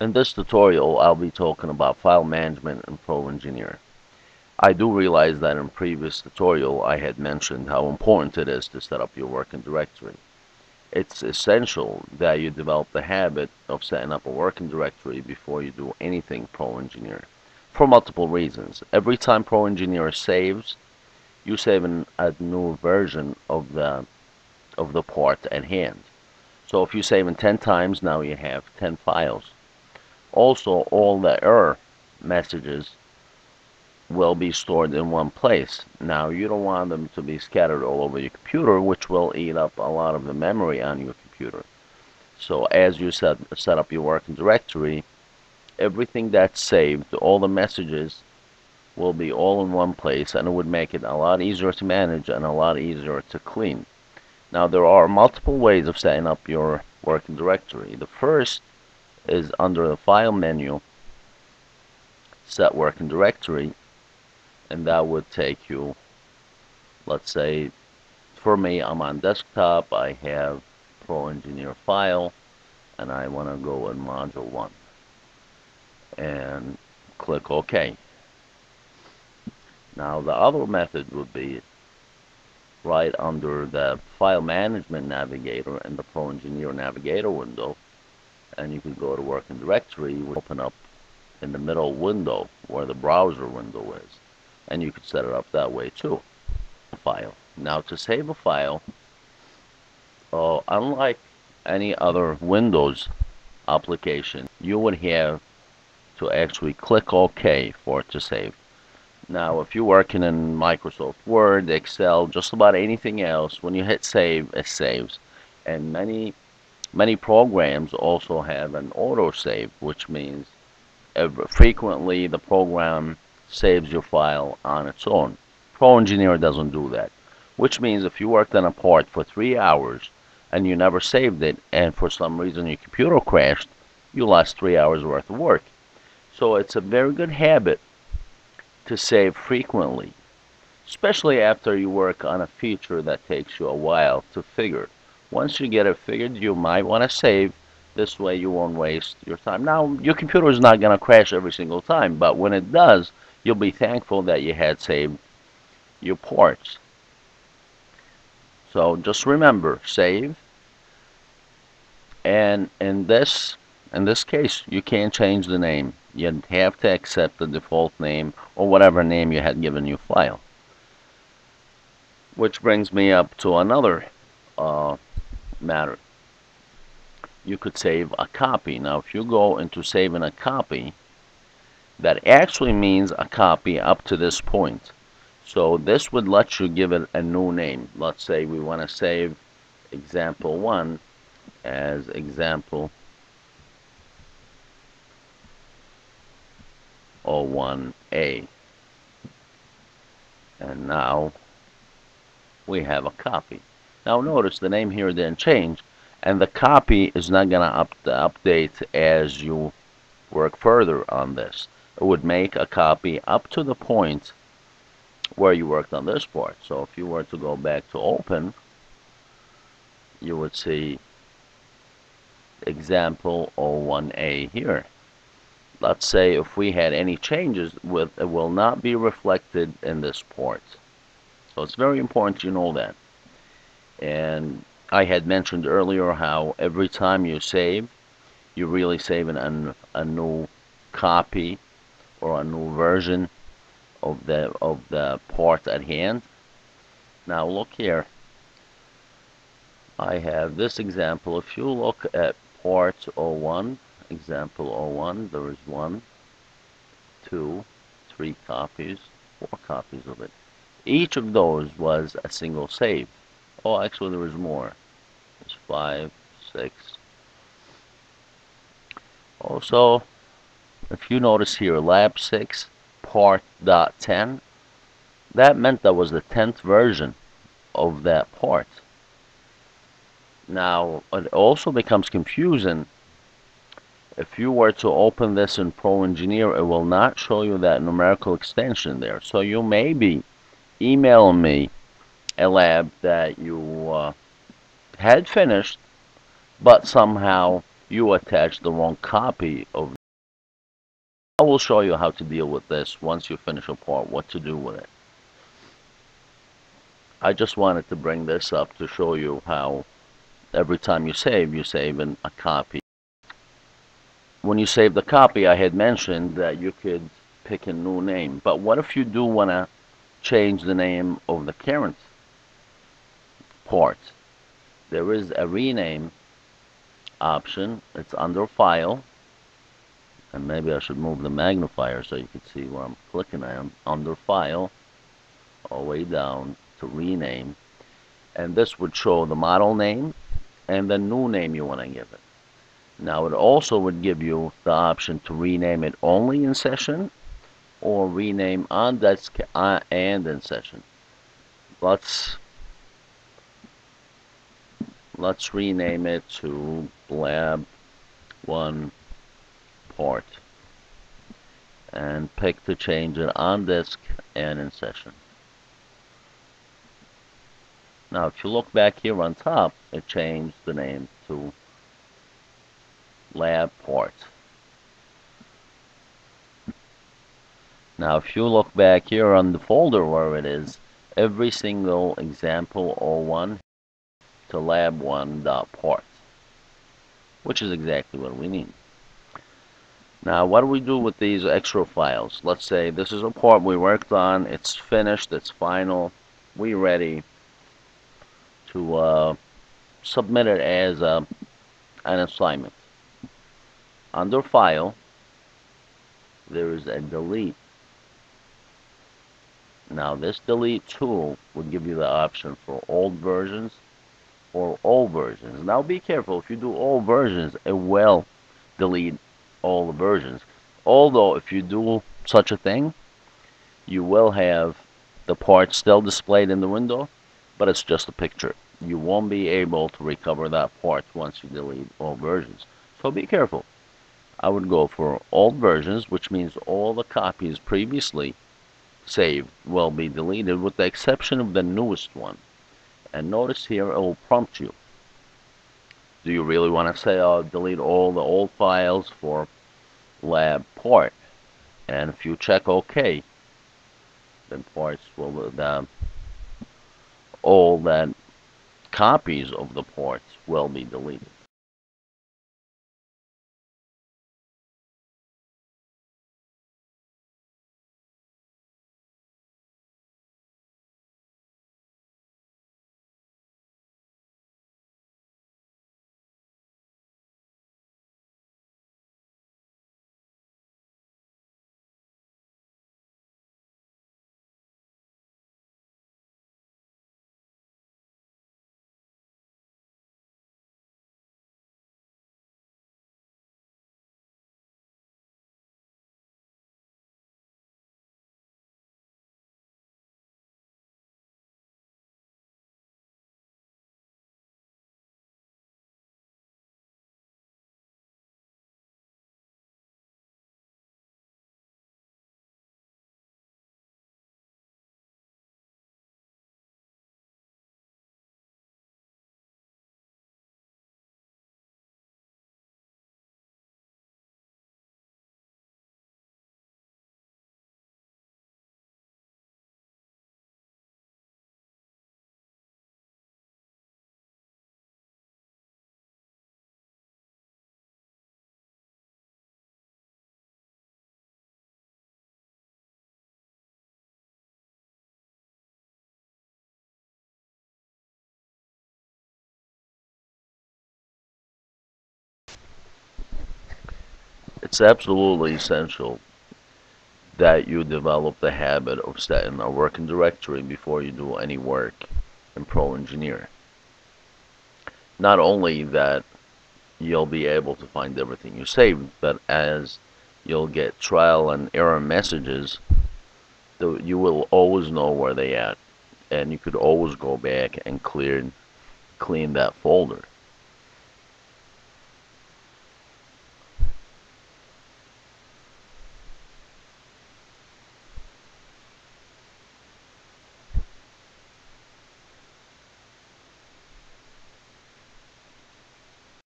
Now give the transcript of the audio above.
In this tutorial, I'll be talking about file management in Pro Engineer. I do realize that in previous tutorial I had mentioned how important it is to set up your working directory. It's essential that you develop the habit of setting up a working directory before you do anything Pro Engineer, for multiple reasons. Every time Pro Engineer saves, you save a new version of the part at hand. So if you save in 10 times, now you have 10 files. Also, all the error messages will be stored in one place. Now, you don't want them to be scattered all over your computer, which will eat up a lot of the memory on your computer. So as you set up your working directory, everything that's saved, all the messages, will be all in one place, and it would make it a lot easier to manage and a lot easier to clean. Now, there are multiple ways of setting up your working directory. The first is under the File menu, Set Working Directory, and that would take you, let's say, for me, I'm on desktop, I have Pro Engineer File, and I want to go in Module 1, and click OK. Now, the other method would be right under the File Management Navigator in the Pro Engineer Navigator window, and you can go to Working Directory, which will open up in the middle window where the browser window is, and you could set it up that way too. File. Now, to save a file, unlike any other Windows application, you would have to actually click OK for it to save. Now, if you're working in Microsoft Word, Excel, just about anything else, when you hit save, it saves. And many programs also have an autosave, which means frequently the program saves your file on its own. Pro Engineer doesn't do that, which means if you worked on a part for 3 hours and you never saved it, and for some reason your computer crashed, you lost 3 hours worth of work. So it's a very good habit to save frequently, especially after you work on a feature that takes you a while to figure. Once you get it figured, you might want to save. This way you won't waste your time. Now, your computer is not going to crash every single time, but when it does, you'll be thankful that you had saved your parts. So just remember, save. And in this case, you can't change the name. You have to accept the default name or whatever name you had given your file. Which brings me up to another matter. You could save a copy. Now, if you go into saving a copy, that actually means a copy up to this point. So this would let you give it a new name. Let's say we want to save example 1 as example 01A. And now we have a copy. Now notice the name here didn't change, and the copy is not going to update as you work further on this. It would make a copy up to the point where you worked on this part. So if you were to go back to open, you would see example 01A here. Let's say if we had any changes, it will not be reflected in this port. So it's very important you know that. And I had mentioned earlier how every time you save, you're really saving a new copy or a new version of the part at hand. Now look here. I have this example. If you look at part 01, example 01, there is 1, 2, 3 copies, 4 copies of it. Each of those was a single save. Oh, actually there was more. There's 5, 6. Also, if you notice here, lab 6, part.10, that meant that was the 10th version of that part. Now, it also becomes confusing. If you were to open this in Pro Engineer, it will not show you that numerical extension there. So you may be emailing me a lab that you had finished, but somehow you attach the wrong copy of. I will show you how to deal with this once you finish a part, what to do with it. I just wanted to bring this up to show you how every time you save in a copy. When you save the copy, I had mentioned that you could pick a new name. But what if you do want to change the name of the current part? There is a rename option. It's under File. And maybe I should move the magnifier so you can see where I'm clicking at. Under File, all the way down to Rename. And this would show the model name and the new name you want to give it. Now it also would give you the option to rename it only in session or rename on desk and in session. Let's rename it to Lab 1 Part and pick to change it on disk and in session. Now if you look back here on top, it changed the name to Lab Part. Now if you look back here on the folder where it is, every single example 01 to lab1.part, which is exactly what we need. Now what do we do with these extra files? Let's say this is a part we worked on, it's finished, it's final, we're ready to submit it as an assignment. Under File, there is a Delete. Now this Delete tool will give you the option for old versions or all versions. Now be careful, if you do all versions, it will delete all the versions. Although if you do such a thing, you will have the part still displayed in the window, but it's just a picture. You won't be able to recover that part once you delete all versions. So be careful. I would go for all versions, which means all the copies previously saved will be deleted with the exception of the newest one. And notice here it will prompt you. Do you really want to say, oh, delete all the old files for lab part? And if you check OK, then parts will, all that copies of the parts will be deleted. It's absolutely essential that you develop the habit of setting a working directory before you do any work in Pro Engineer. Not only that you'll be able to find everything you saved, but as you'll get trial and error messages, you will always know where they at, and you could always go back and clean that folder.